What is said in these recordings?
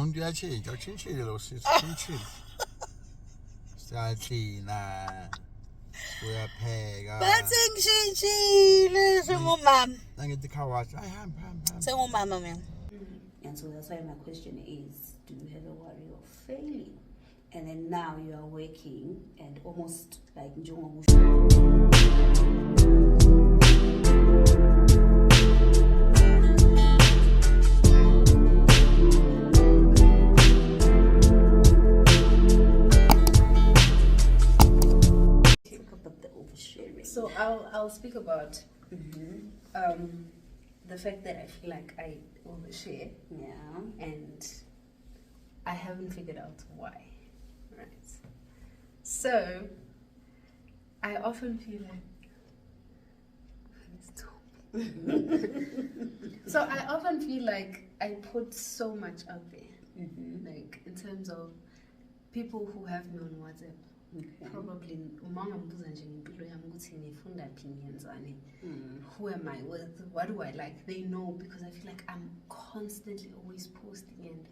umuntu uyatshintsha utshintshile lo sisi utshintshile siyaklina uyapheka bathi ngishintshile sengumama nangithi car wash hayi hamba sengumama mina. And so that's why my question is, do you have a worry of failing? And then now you are working and almost like So I'll speak about the fact that I feel like I overshare, and I haven't figured out why. Right. So I often feel like I put so much out there, like in terms of people who have me on WhatsApp. Probably who am I with, what do I like, they know, because I feel like I'm constantly always posting,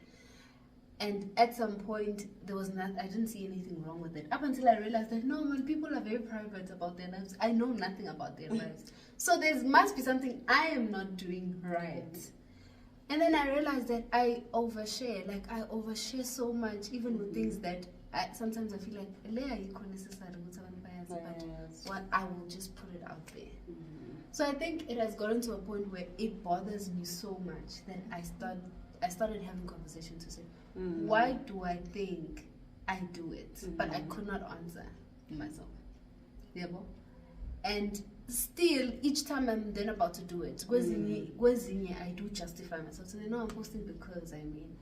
and at some point there was not, I didn't see anything wrong with it up until I realized that no, when people are very private about their lives, I know nothing about their lives, so there must be something I am not doing right. And then I realized that I overshare, like I overshare so much, even with things that sometimes I feel like but I will just put it out there. So I think it has gotten to a point where it bothers me so much that I started having conversations to say, why do I think I do it? But I could not answer myself. And still, each time I'm then about to do it, I do justify myself. So no, I'm posting because I mean.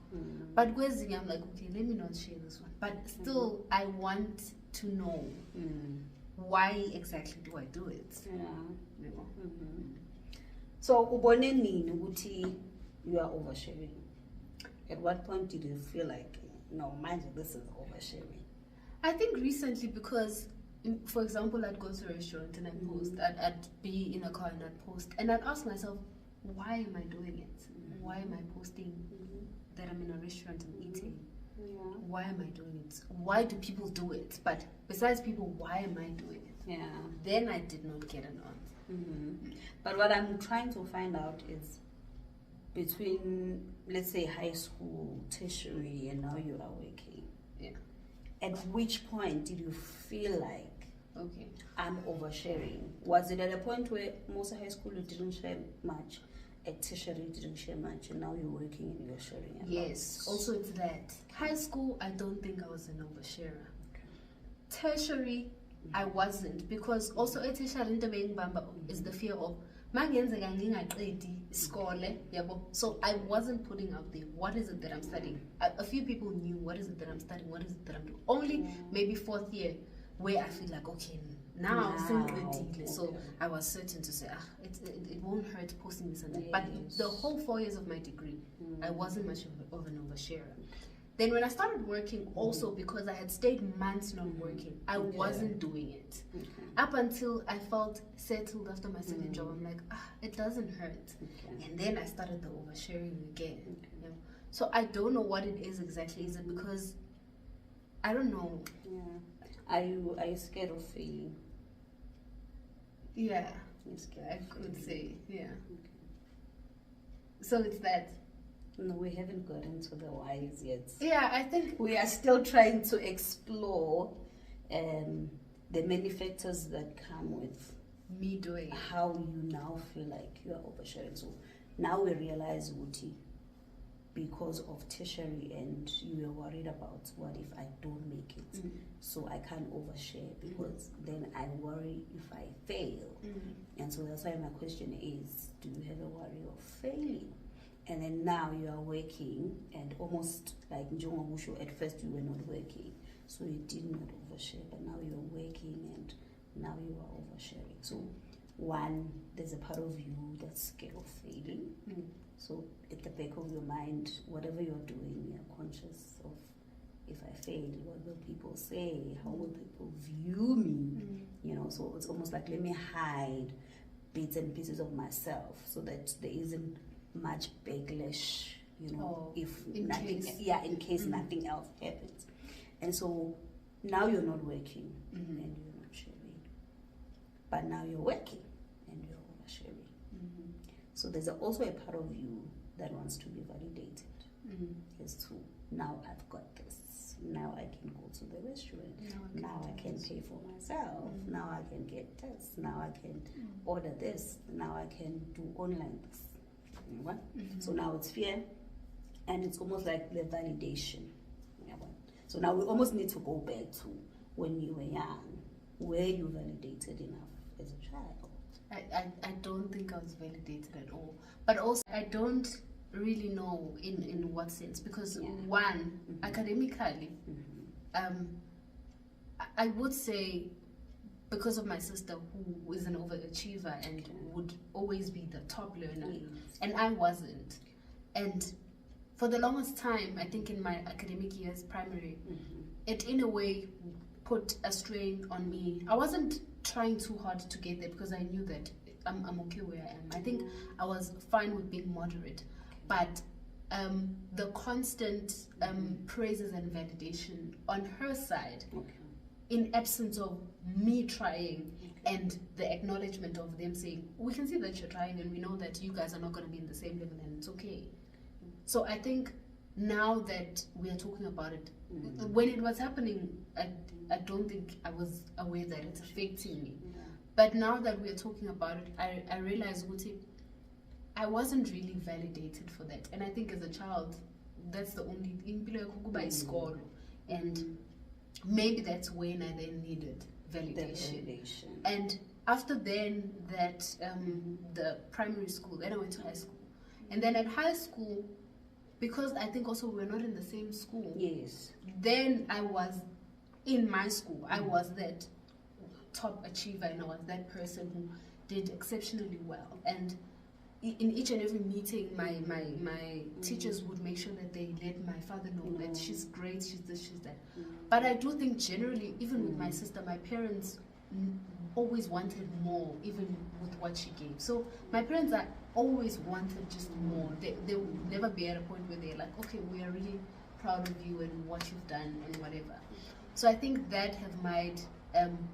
But I'm like, okay, let me not share this one. But still, I want to know why exactly do I do it. So, you are oversharing. At what point did you feel like, no, mind you, this is oversharing? I think recently, because for example, I'd go to a restaurant and I'd post, I'd be in a car and I'd post, and I'd ask myself, why am I doing it? Why am I posting that I'm in a restaurant and eating? Why am I doing it? Why do people do it? But besides people, why am I doing it? Then I did not get an answer. But what I'm trying to find out is between, let's say, high school, tertiary, and now you are working. At which point did you feel like, okay, I'm oversharing? Was it at a point where most high school you didn't share much, at tertiary you didn't share much, and now you're working and you're sharing? Yes, also it's that. High school, I don't think I was an oversharer. Tertiary, I wasn't, because also at tertiary is the fear of so I wasn't putting out there, what is it that I'm studying? A few people knew, what is it that I'm studying, what is it that I'm doing? Only maybe fourth year where I feel like, okay, now so I was certain to say, it won't hurt posting this and that. But the whole 4 years of my degree, I wasn't much of an oversharer. Then when I started working, also because I had stayed months not working, I wasn't doing it. Up until I felt settled after my second job, I'm like, it doesn't hurt. And then I started the oversharing again. So I don't know what it is exactly. Is it because, I don't know. Are you scared of failing? Yeah, I could say, So it's that. No, we haven't gotten to the whys yet. Yeah, I think we are still trying to explore the many factors that come with me doing how you now feel like you are oversharing. So now we realize, Wuti, because of tertiary and you are worried about what if I don't make it, so I can't overshare because then I worry if I fail. And so that's why my question is, do you have a worry of failing? And then now you are working and almost like Njongobusho, at first you were not working, so you did not overshare, but now you're working and now you are oversharing. So one, there's a part of you that's scared of failing. So at the back of your mind, whatever you're doing, you're conscious of, if I fail, what will people say? How will people view me? So it's almost like, let me hide bits and pieces of myself so that there isn't much backlash you know, if in nothing, case. in case nothing else happens. And so now you're not working and you're not sharing, but now you're working and you're oversharing. So there's also a part of you that wants to be validated as to, now I've got this, now I can go to the restaurant, now I can pay for myself, now I can get this, now I can order this, now I can do online this. You know? So now it's fear, and it's almost like the validation. You know? So now we almost need to go back to when you were young, were you validated enough as a child? I don't think I was validated at all. But also, I don't really know in what sense. Because one, academically, I would say, because of my sister who is an overachiever and would always be the top learner, and I wasn't. And for the longest time, I think in my academic years, primary, it in a way put a strain on me. I wasn't trying too hard to get there because I knew that I'm okay where I am. I think I was fine with being moderate, but the constant praises and validation on her side, in absence of me trying, and the acknowledgement of them saying, we can see that you're trying and we know that you guys are not going to be in the same level and it's okay. So I think now that we are talking about it, when it was happening, I don't think I was aware that it's affecting me. But now that we are talking about it, I realize I wasn't really validated for that. And I think as a child, that's the only thing. And maybe that's when I then needed validation. And after then, that the primary school, then I went to high school. And then at high school, because I think also we're not in the same school. Yes. Then I was in my school. I was that top achiever, and I was that person who did exceptionally well. And in each and every meeting, my teachers would make sure that they let my father know that she's great, she's this, she's that. But I do think generally, even with my sister, my parents always wanted more, even with what she gave. So my parents are always wanted just more. They would never be at a point where they're like, okay, we are really proud of you and what you've done and whatever. So I think that have made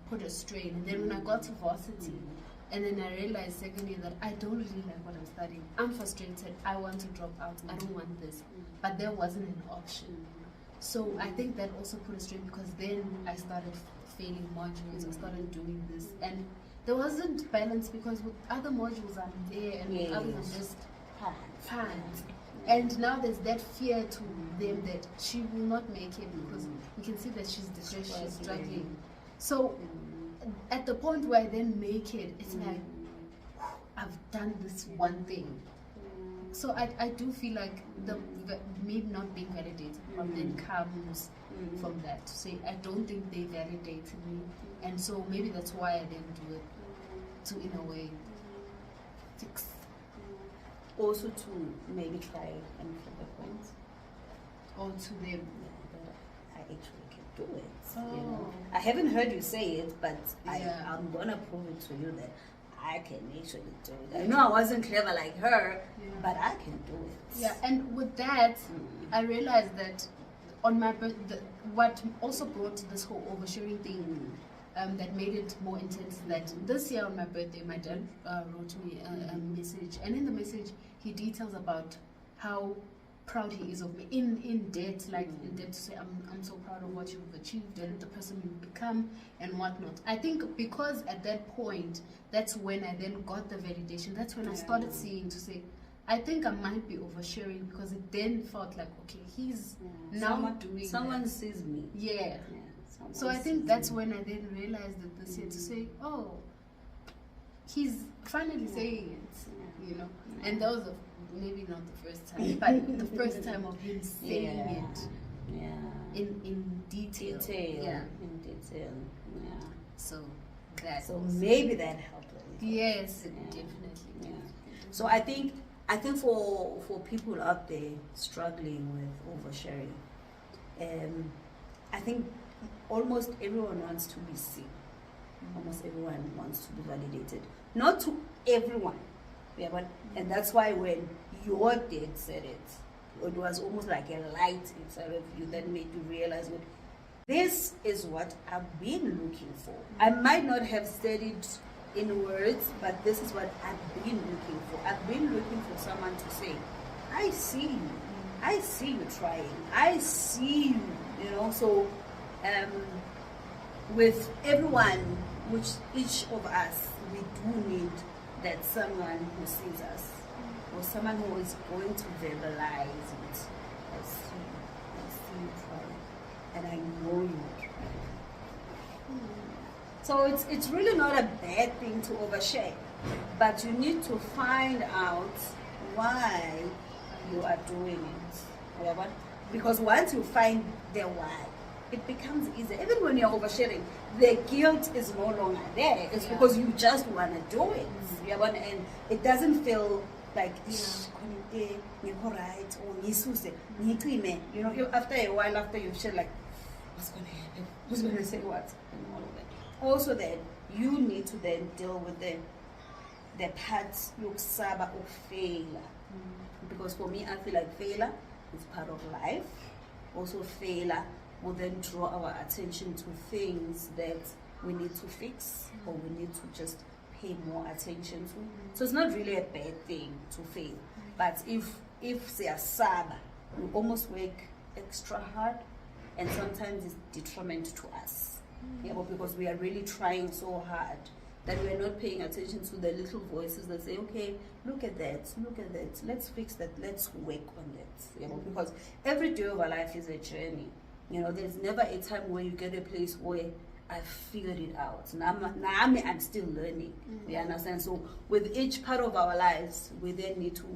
put a strain. And then when I got to varsity, and then I realized secondly that I don't really like what I'm studying. I'm frustrated. I want to drop out. I don't want this. But there wasn't an option. So I think that also put a strain, because then I started failing modules. I started doing this, and there wasn't balance, because with other modules I'm there and with others I'm just fine. And now there's that fear to them that she will not make it, because you can see that she's distressed, she's struggling. So at the point where I then make it, it's like, I've done this one thing. So I do feel like the me not being validated then comes from that, to say I don't think they validated me, and so maybe that's why I didn't do it, to in a way fix. Also to maybe try and flip the points. Or to them. I actually can do it. You know? I haven't heard you say it, but I'm gonna prove it to you that I can actually do it. I know I wasn't clever like her, but I can do it. Yeah, and with that, I realized that on my birthday, what also brought this whole oversharing thing, that made it more intense, that this year on my birthday, my dad wrote me a message, and in the message he details about how proud he is of me, in depth, like in depth, to say I'm so proud of what you've achieved and the person you've become and whatnot. I think because at that point, that's when I then got the validation. That's when I started seeing, to say, I think I might be oversharing, because it then felt like, okay, he's now doing someone that. sees me. So I think that's when I then realized that this year, to say, oh, he's finally saying it, you know. And that was maybe not the first time, but the first time of him saying it in detail. In detail. So that. So maybe that helped a little. Yes, definitely. So I think for people out there struggling with oversharing, I think almost everyone wants to be seen. Almost everyone wants to be validated. Not to everyone. And that's why when your dad said it, it was almost like a light inside of you that made you realize what this is what I've been looking for. I might not have said it in words, but this is what I've been looking for. I've been looking for someone to say, I see you. I see you trying. I see you, you know. So with everyone, which each of us, we do need that someone who sees us, or someone who is going to verbalize it. I see you trying, and I know you're trying. So it's really not a bad thing to overshare, but you need to find out why you are doing it. Yeah, but because once you find the why, it becomes easier. Even when you're oversharing, the guilt is no longer there. It's because you just want to do it. Yeah, but and it doesn't feel like right or you know, after a while, after you share, like, what's going to happen? Who's going to say what? And all of that. Also, then you need to then deal with the parts you saba or failure. Because for me, I feel like failure is part of life. Also, failure will then draw our attention to things that we need to fix or we need to just pay more attention to. So it's not really a bad thing to fail. But if they are saba, we almost work extra hard, and sometimes it's detriment to us. Yeah, but because we are really trying so hard that we are not paying attention to the little voices that say, okay, look at that, let's fix that, let's work on that. Yeah, because every day of our life is a journey. You know, there's never a time where you get a place where I figured it out. Now I'm still learning. You understand? So with each part of our lives, we then need to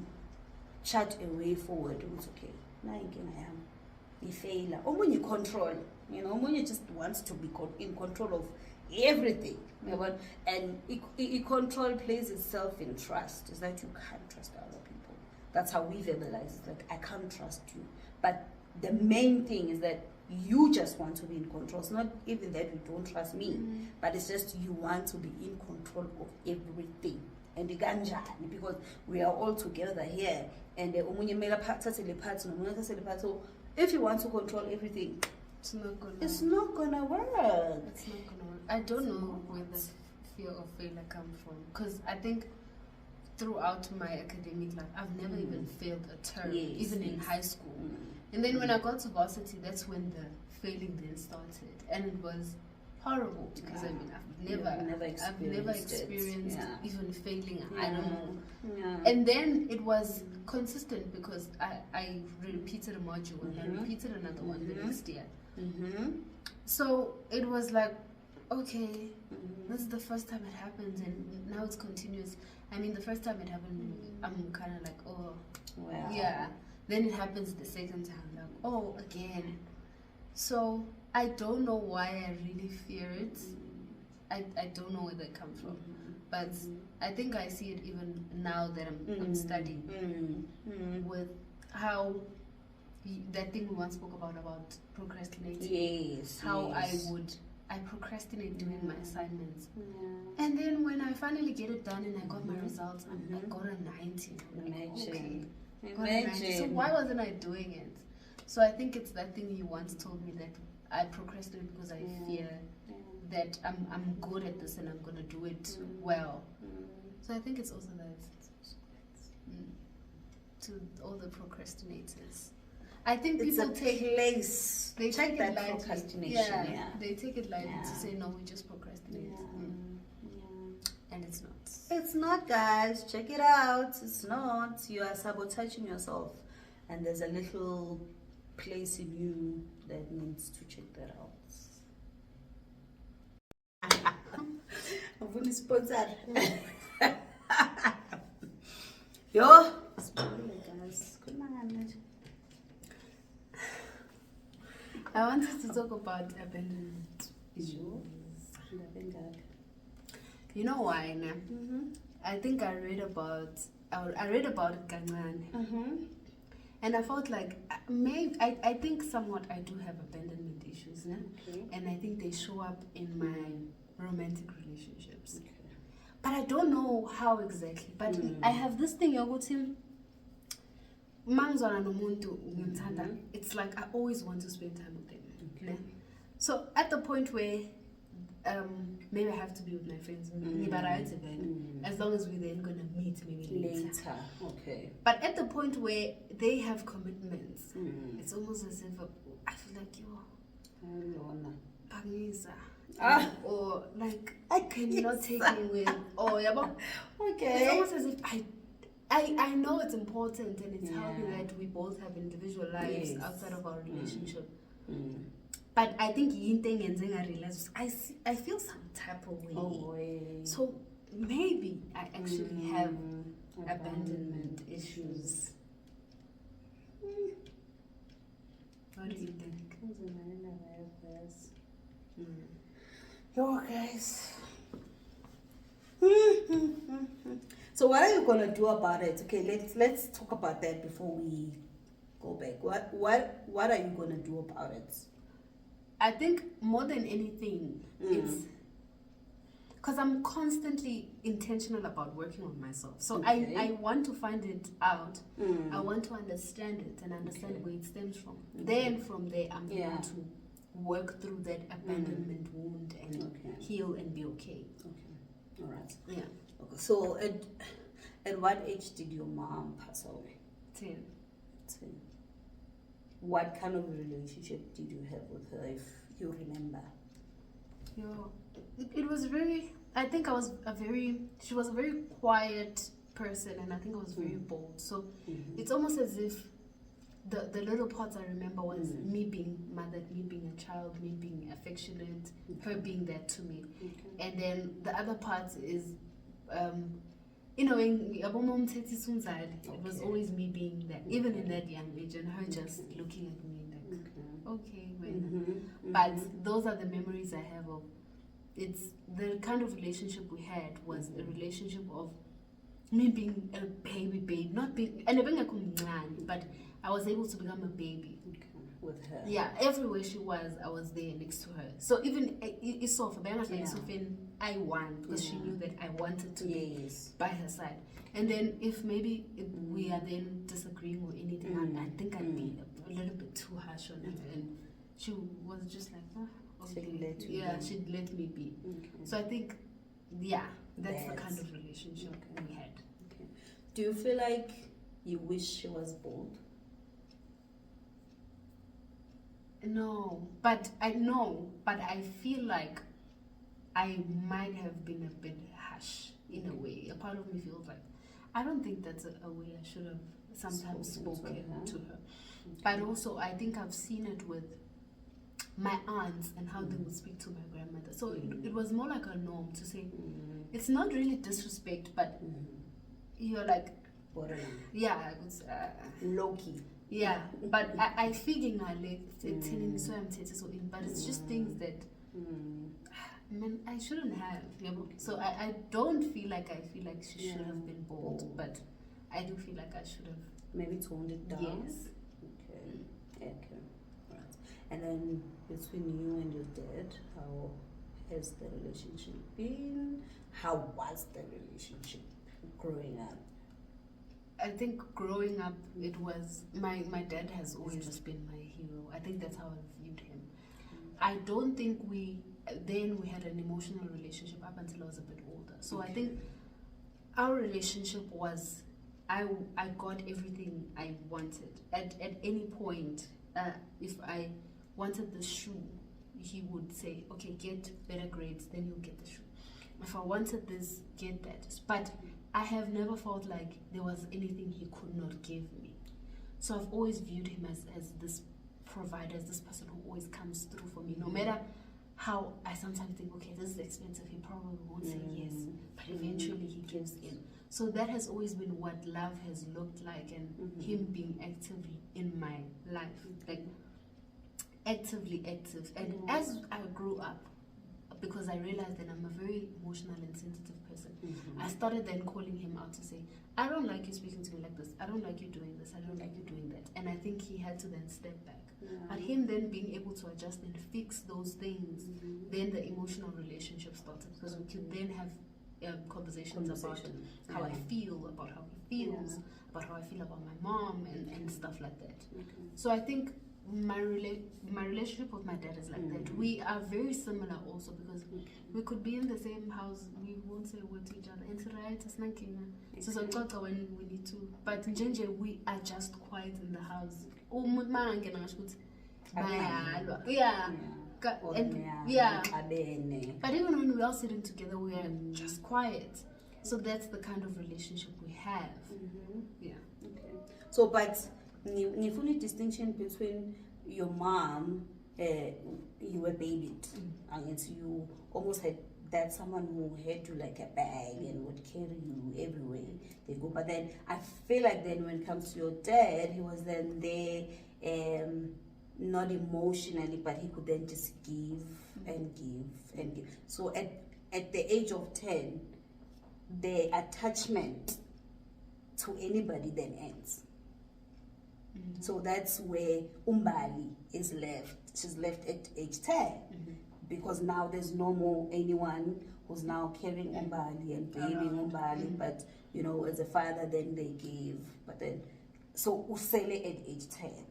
chart a way forward. It's okay. Now I am. You fail. Or when you control, you know, when you just want to be in control of everything. And control plays itself in trust. It's that you can't trust other people. That's how we verbalize it. Like, I can't trust you. But the main thing is that you just want to be in control. It's not even that you don't trust me, but it's just you want to be in control of everything. And the ganja, because we are all together here. And so if you want to control everything, it's not gonna work. It's not gonna work. I don't know where the fear of failure comes from, because I think throughout my academic life, I've never even failed a term, even in high school. And then when I got to varsity, that's when the failing then started, and it was horrible because I mean I've never experienced even failing. I don't know. And then it was consistent because I repeated a module and I repeated another one the next year. So it was like, okay, this is the first time it happens, and now it's continuous. I mean, the first time it happened, I'm kind of like, oh, wow. Yeah. Then it happens the second time, like, oh, again. So I don't know why I really fear it. I don't know where they come from. But I think I see it even now that I'm studying with how that thing we once spoke about procrastinating. Yes. How I procrastinate doing my assignments. And then when I finally get it done and I got my results, I got a 90. Imagine. Okay. So why wasn't I doing it? So I think it's that thing you once told me, that I procrastinate because I fear that I'm good at this and I'm gonna do it well. So I think it's also that. To all the procrastinators, I think It's people a take place. they Check take that it lightly. procrastination. Yeah. They take it lightly to say no, we just procrastinate, and it's not. It's not, guys. Check it out. It's not. You are sabotaging yourself, and there's a little place in you that needs to check that out. I'm fully sponsored. Yo, guys. I wanted to talk about abandonment. You know why, nah? I think I read about it kancane. And I felt like I think somewhat I do have abandonment issues, nah? And I think they show up in my romantic relationships. But I don't know how exactly. But I have this thing, Yogutim. mangizwana nomuntu ngimthanda, it's like I always want to spend time with them. Okay. So at the point where maybe I have to be with my friends, as long as we're then gonna meet maybe later. Okay. But at the point where they have commitments, it's almost as if I feel like Pangisa. Or like I cannot take me with Okay. It's almost as if I know it's important and it's healthy that we both have individual lives outside of our relationship. But I think I realize I feel some type of way. So maybe I actually have abandonment issues. What do you think? Yo, guys. So what are you gonna do about it? Okay, let's talk about that before we go back. What are you gonna do about it? I think more than anything, it's because I'm constantly intentional about working on myself. So I want to find it out. I want to understand it and understand where it stems from. Then from there, I'm able to work through that abandonment wound and heal and be okay. Okay. All right. Yeah. Okay. So at what age did your mom pass away? 10. 10. What kind of relationship did you have with her, if you remember? It was very, I think she was a very quiet person, and I think I was very bold. So it's almost as if the little parts I remember was me being mothered, me being a child, me being affectionate, her being there to me. And then the other part is, it was always me being there, even in that young age, and her just looking at me like, okay, well. But those are the memories I have of. It's the kind of relationship we had was a relationship of me being a baby, not being, and being a kumncane, but I was able to become a baby with her. Yeah, everywhere she was, I was there next to her. So even I won because she knew that I wanted to be by her side. And then if maybe we are then disagreeing or anything, I think I'd be a little bit too harsh on her. And she was just like, okay. She'd let me be. So I think, that's the kind of relationship we had. Do you feel like you wish she was bold? No, but I feel like I might have been a bit harsh in a way. A part of me feels like I don't think that's a way I should have sometimes spoken to her. But also I think I've seen it with my aunts and how they would speak to my grandmother. So it was more like a norm to say, it's not really disrespect, but you're like, low-key. Yeah, but I feel like it's telling me so I'm so in, but it's just things that I shouldn't have. So I don't feel like she should have been bold, but I do feel like I should have maybe toned it down. Yes. Okay. Right. And then between you and your dad, how has the relationship been? How was the relationship growing up? I think growing up, it was my dad has always just been my hero. I think that's how I viewed him. I don't think we had an emotional relationship up until I was a bit older. So I think our relationship was I got everything I wanted. At any point, if I wanted the shoe, he would say, okay, get better grades, then you'll get the shoe. If I wanted this, get that. But I have never felt like there was anything he could not give me. So I've always viewed him as this provider, as this person who always comes through for me. No matter how I sometimes think, okay, this is expensive, he probably won't say yes, but eventually he gives in. So that has always been what love has looked like, and him being actively in my life, like actively active. And as I grew up, because I realized that I'm a very emotional and sensitive person, I started then calling him out to say, I don't like you speaking to me like this, I don't like you doing this, I don't like you doing that. And I think he had to then step back. But him then being able to adjust and fix those things, then the emotional relationship started, because we could then have conversations Conversation. about how I Yeah. feel, about how he feels, Yeah. about how I feel about my mom, and stuff like that. Okay. So I think my relationship with my dad is like that. We are very similar also because we could be in the same house. We won't say a word to each other. It's right. It's not so when we need to. But in Ginger, we are just quiet in the house. Yeah. Or And yeah. but even when we are sitting together, we are just quiet. So that's the kind of relationship we have. Yeah. Okay. So, but you fully distinction between your mom, you were babied, and you almost had that someone who had you like a bag and would carry you everywhere they go. But then I feel like then when it comes to your dad, he was then there, not emotionally, but he could then just give and give and give. So at the age of 10, the attachment to anybody then ends. So that's where Umbali is left. She's left at age 10 because now there's no more anyone who's now carrying Umbali and babying Umbali. But you know, as a father, then they give. But then, so Usele at age 10.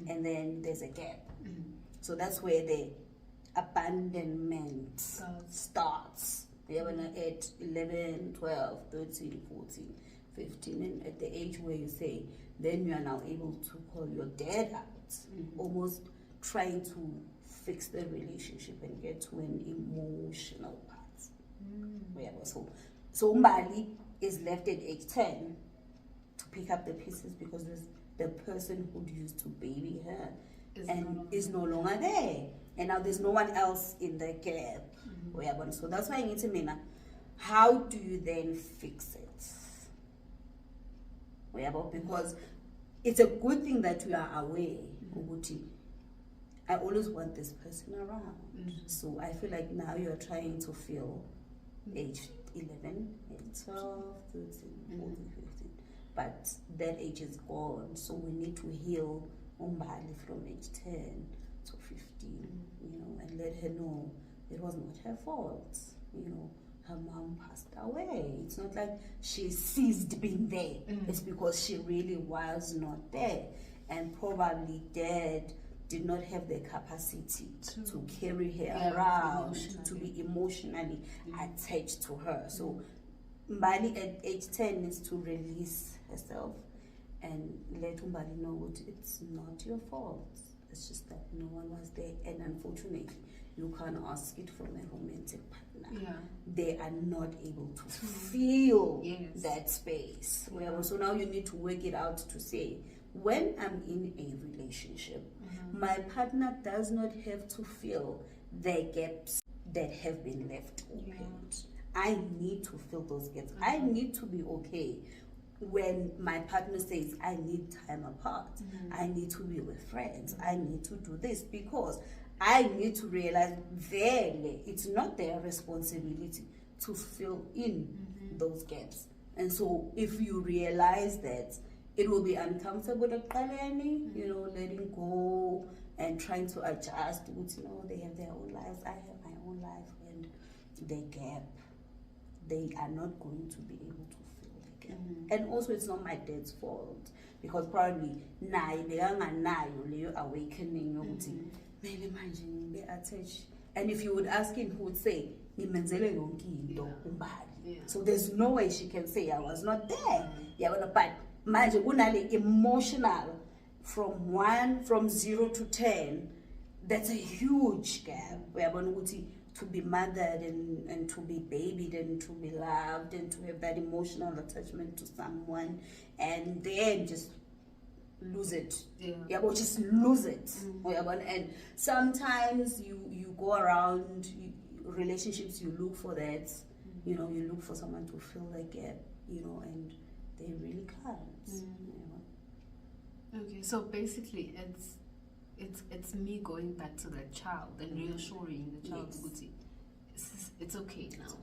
And then there's a gap. So that's where the abandonment starts. They're at 11, 12, 13, 14, 15. And at the age where you say, then you are now able to call your dad out, almost trying to fix the relationship and get to an emotional part. So Mbali is left at age 10 to pick up the pieces because there's the person who used to baby her is no longer there. And now there's no one else in the gap. So that's why I need to mean, how do you then fix it? Because it's a good thing that you are aware. I always want this person around. So I feel like now you're trying to feel age 11, age 12, 13, 14, 15. But that age is gone, so we need to heal Umbali from age 10 to 15, and let her know it was not her fault. Her mom passed away. It's not like she ceased being there. It's because she really was not there. And probably dad did not have the capacity to carry her around, to be emotionally attached to her. So Mbali at age 10 needs to release herself and let Umbali know what it's not your fault. It's just that no one was there, and unfortunately, you can't ask it from a romantic partner. They are not able to feel that space. So now you need to work it out to say, when I'm in a relationship, my partner does not have to fill the gaps that have been left open. I need to fill those gaps. I need to be okay when my partner says I need time apart. I need to be with friends. I need to do this because I need to realize it's not their responsibility to fill in those gaps. And so if you realize that, it will be uncomfortable at letting go and trying to adjust. They have their own lives, I have my own life, and the gap, they are not going to be able to fill the gap. And also, it's not my dad's fault because probably nayo awakening maybe imagine they attach. And if you would ask him, he would say nimenzele yonke into umbali. So there's no way she can say I was not there. But manje kunale emotional from 0 to 10, that's a huge gap. To be mothered and to be babied and to be loved and to have that emotional attachment to someone, and then just lose it. Just lose it. And sometimes you go around relationships, you look for that, you look for someone to fill the gap, and they really can't. Okay, so basically it's me going back to that child and reassuring the child it's okay now.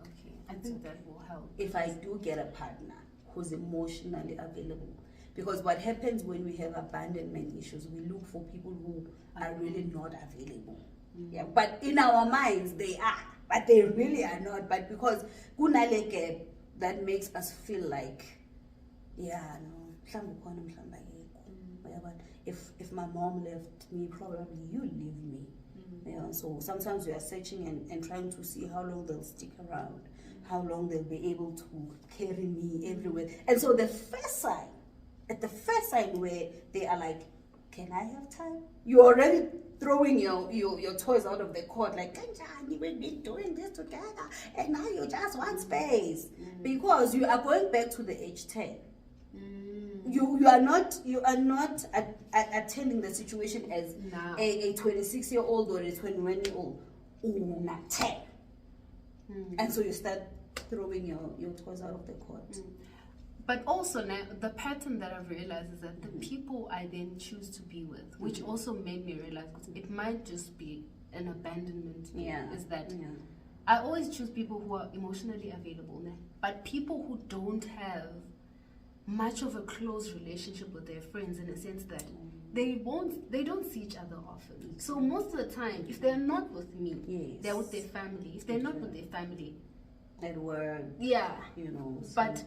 Okay, I think that will help. If I do get a partner who's emotionally available, because what happens when we have abandonment issues, we look for people who are really not available. Yeah, but in our minds they are, but they really are not. But because kunale gap that makes us feel like, yeah, no, if my mom left me, probably you leave me. Yeah, so sometimes we are searching and trying to see how long they'll stick around, how long they'll be able to carry me everywhere. And so at the first sign where they are like, can I have time? You're already throwing your toys out of the court, like, Kanjani, we've been doing this together, and now you just want space. Because you are going back to the age 10. You are not attending the situation as a 26-year-old or a 21-year-old. 10. And so you start throwing your toys out of the court. But also now, the pattern that I've realized is that the people I then choose to be with, which also made me realize it might just be an abandonment thing, is that I always choose people who are emotionally available, but people who don't have much of a close relationship with their friends, in a sense that they don't see each other often. So most of the time, if they're not with me, they're with their family. If they're not with their family, at work, but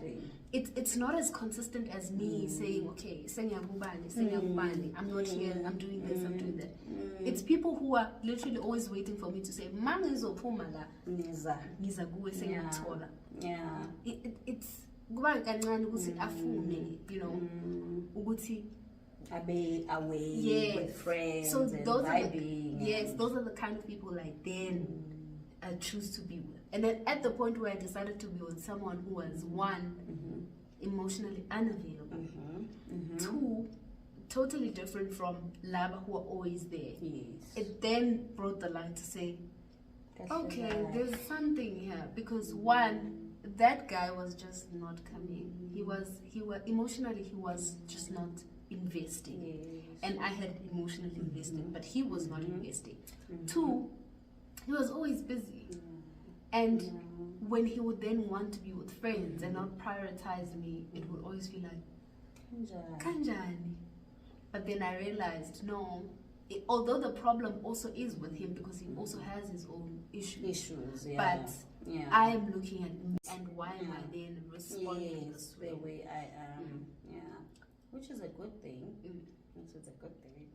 it's not as consistent as me saying, okay, I'm not here, I'm doing this, I'm doing that. It's people who are literally always waiting for me to say, it's kuba kancane ukuthi afune, ukuthi abe away with friends, so and those vibing. Those are the kind of people like then I choose to be with. And then at the point where I decided to be with someone who was one, emotionally unavailable, two, totally different from lava who are always there. It then brought the line to say, okay, there's something here, because one, that guy was just not coming. He was emotionally, he was just not investing. And I had emotionally invested, but he was not investing. Two, he was always busy. And when he would then want to be with friends and not prioritize me, it would always be like, Kanjani. But then I realized, no, although the problem also is with him because he also has his own issues, but I am looking at me, and why am I then responding this way? The way I am, which is a good thing. Which is a good thing.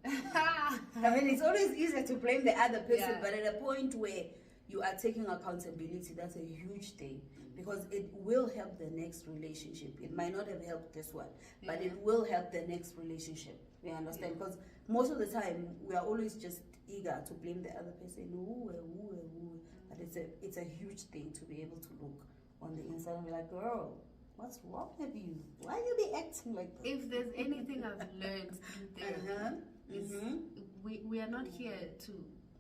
I mean, it's always easier to blame the other person, but at a point where you are taking accountability, that's a huge thing, because it will help the next relationship. It might not have helped this one, but it will help the next relationship. You understand? Because most of the time we are always just eager to blame the other person. But it's a huge thing to be able to look on the inside and be like, girl, what's wrong with you? Why you be acting like that? If there's anything I've learned through therapy, is we are not here to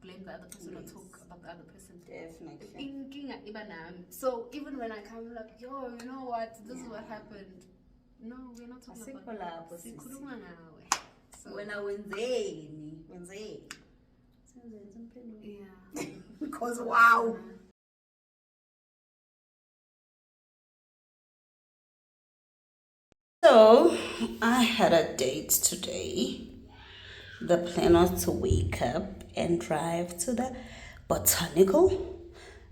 blame the other person or talk about the other person. Definitely. So even when I come like, yo, you know what, this is what happened. No, we're not talking about that. So when I wenzeni. Yeah. Because wow. So I had a date today. The plan was to wake up and drive to the botanical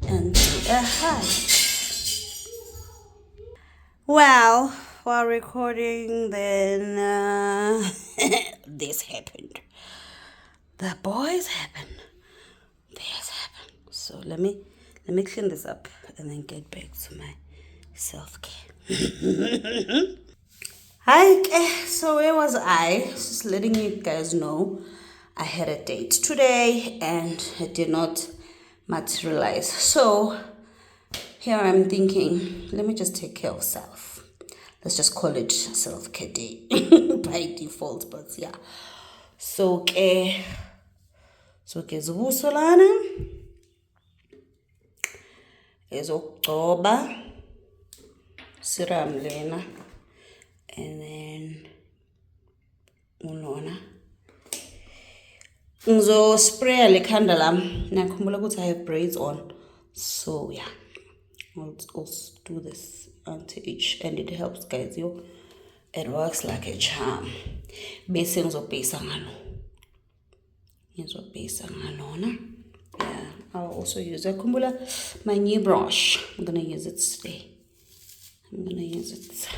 and do a hike. Well, while recording, then this happened. The boys happened. This happened. So let me clean this up and then get back to my self-care. Hi, so where was I? Just letting you guys know I had a date today and it did not materialize. So here I'm thinking, let me just take care of self. Let's just call it self-care day by default, but yeah. So zibuso lana ezokugcoba serum lena, and then unona ngizo spray lekhanda lami. Nakhumbula ukuthi I have braids on, so yeah, I'll also do this onto each, and it helps, guys. It works like a charm. Bese ngizobhesa ngalona. Yeah, I'll also use my new brush. I'm gonna use it today. I'm gonna use it.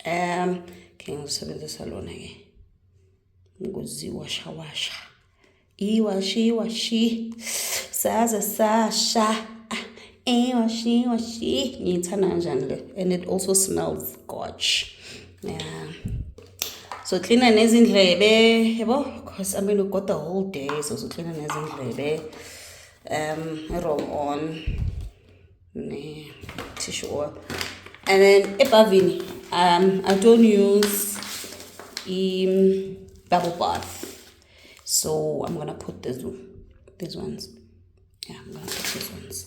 Okay, ngizosebenzisa lona ke. Ngoziwasha. Iwashi. Saza sasha. Iwashi. Ngiyithanda kanjani le. And it also smells gorge. Yeah. So clean nezindlebe, yabo? Because I mean we've got the whole day, so clean nezindlebe. Roll on. Tissue oil. And then epavini, I don't use bubble bath. So I'm gonna put these ones. Yeah, I'm gonna put these ones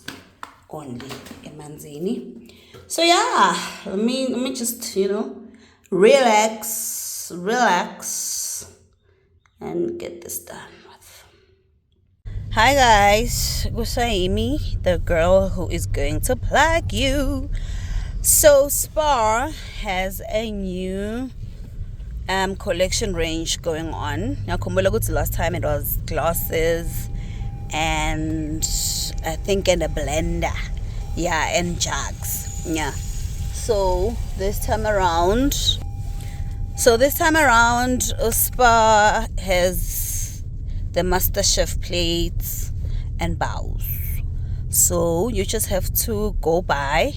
only emanzini. So yeah, let me just, relax and get this done with. Hi guys, Gusaimi, the girl who is going to plug you. So Spar has a new collection range going on. Now the last time it was glasses and I think and a blender. Yeah, and jugs. Yeah. So this time around Spar has the MasterChef plates and bowls. So you just have to go buy.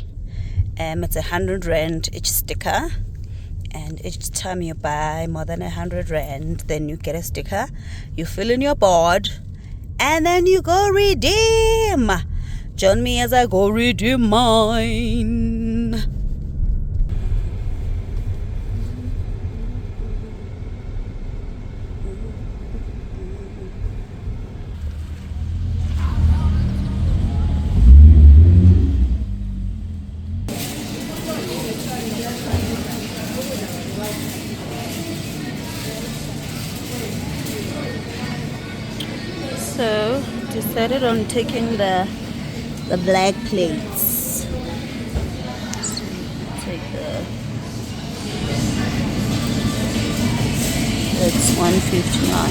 It's 100 Rand each sticker, and each time you buy more than 100 Rand, then you get a sticker. You fill in your board, and then you go redeem. Join me as I go redeem mine. So decided on taking the black plates. So take that's 159.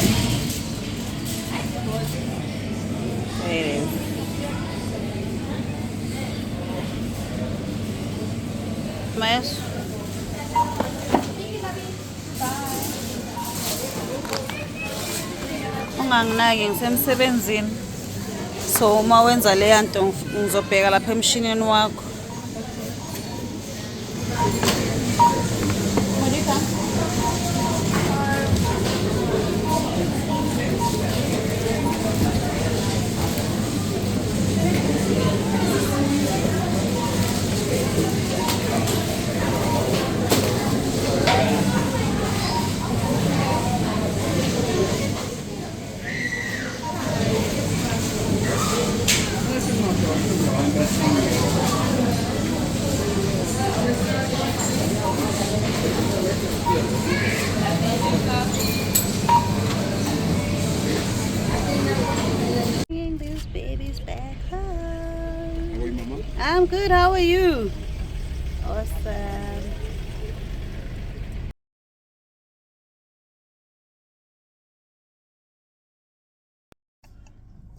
There it is. Mas unganginaki ngisemsebenzini, so uma wenza leya nto ngizobheka lapha emshinini wakho. Bringing these babies back home. How are you, Mama? I'm good. How are you? Awesome.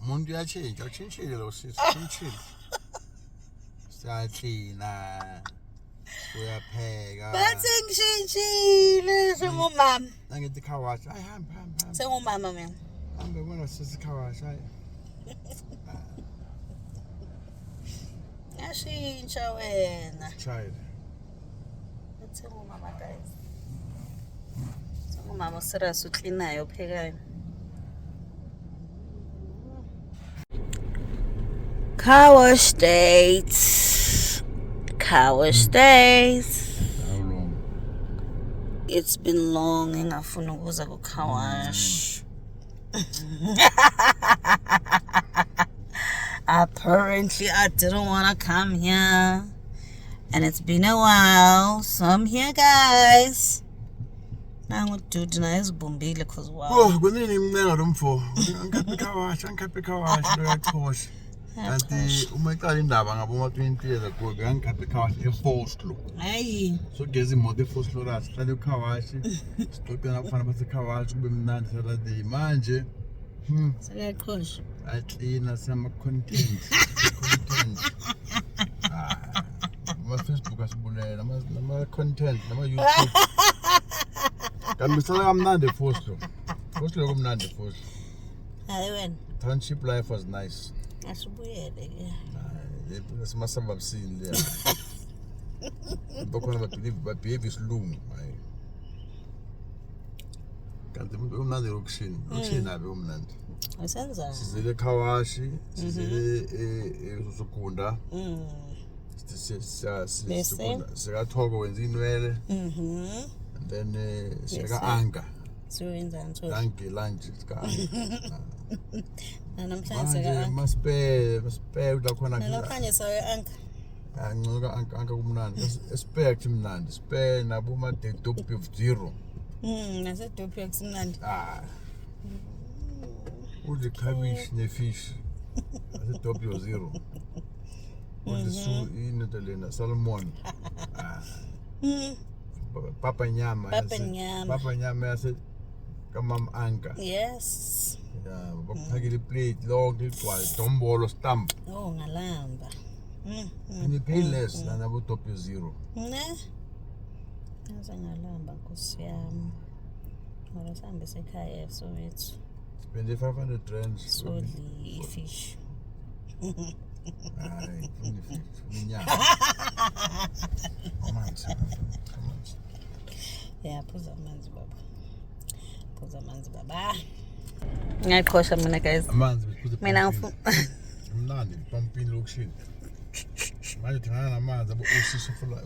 Umuntu uyatshintshile lo sisi, utshintshile. Siyaklina. Uyapheka. Bathi ngishintshile sengumama. Nangithi car wash. Hayi hamba. Sengumama mina. Hambe bona sisi car wash. Hayi. Yashintsha wena. Tried. Sengumama guys. Sengumama serious uklinayo uphekayo. Car wash dates. How long? It's been long engafuna ukuza ku car wash. Apparently I didn't want to come here, and it's been a while, so I'm here guys. Nangu dude na isibumbile cause wow. Oh, kunini mnenga lo mfo. Angikhaphe car wash, lo yathosha. kanti uma iqala indaba ngaboma 20 years ago ngangikhaphe car wash eFoslo Hayi. so gezi imoto eFoslo la sihlale car wash sixoxe nabafana base car wash kube mnandi Saturday manje Sekaqhosha. atlina sama content ama Facebook asibulela ama content nama YouTube kanti sala kamnandi eFoslo kumnandi eFoslo Hayi wena. township life was nice Asibuyele ke. simasamba busile le bakhona babehave isilungu hayi kanti umnandi lokushini nabe umnandi Usenza. sizele khawashi sizele usukunda sikathoko wenza inwele and then sika anga Siwenzani so? lunch sika Namhlanje manje maspe ulakhona namhlanje sawe anka. angcoka anka kumnandi expect mnandi spare nabo ma top of zero Nase dope yakusimnandi. udle cabbage nefish ase top of zero udle su into lena salmon papa nyama yase kamam anka Yes. ya bakuphakela plate lonke igcwale dombolo stamp Oh ngalamba. and you pay less than abo top of zero Ne? Ngaze ngalamba Nkosi yami. Ngoba sihambe sekhaya Soweto. spend 500 rand Sodli ifish. hayi inyama amanzi Yeah, phuza amanzi baba. Phuza amanzi baba. Ngiyaqhosha mina guys. amanzi bephuza Mina mnandi pumping lokushini manje thina namanzi abo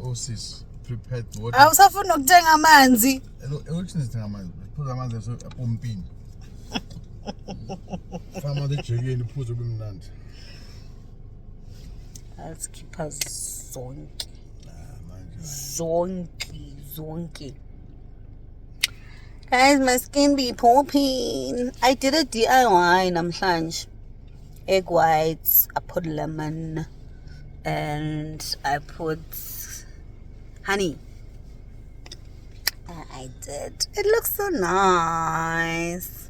osis prepared water awusafuna ukuthenga amanzi. elokushini sithenga amanzi bephuza amanzi epumpini fama ejekeni phuza kube mnandi Asikhipha zonke. manje Zonke. Guys, my skin be popping. I did a DIY namhlanje. Egg whites, I put lemon, and I put honey. I did. It looks so nice.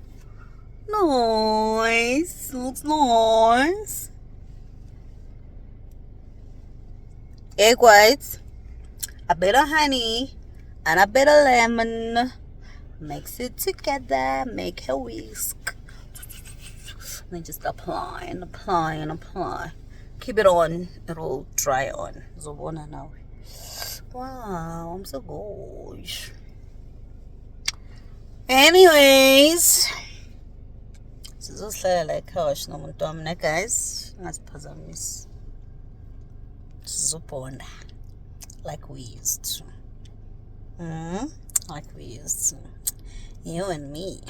Nice. Looks nice. Egg whites, a bit of honey, and a bit of lemon. Mix it together, make a whisk. Then just apply and apply and apply. Keep it on, it'll dry on. Zobona now. Wow, I'm so gosh. Anyways, sizohlala la ekhaya nomuntu wami ne guys, ngasiphazamisi. Sizobonda like we used to. Like we used to. You and me.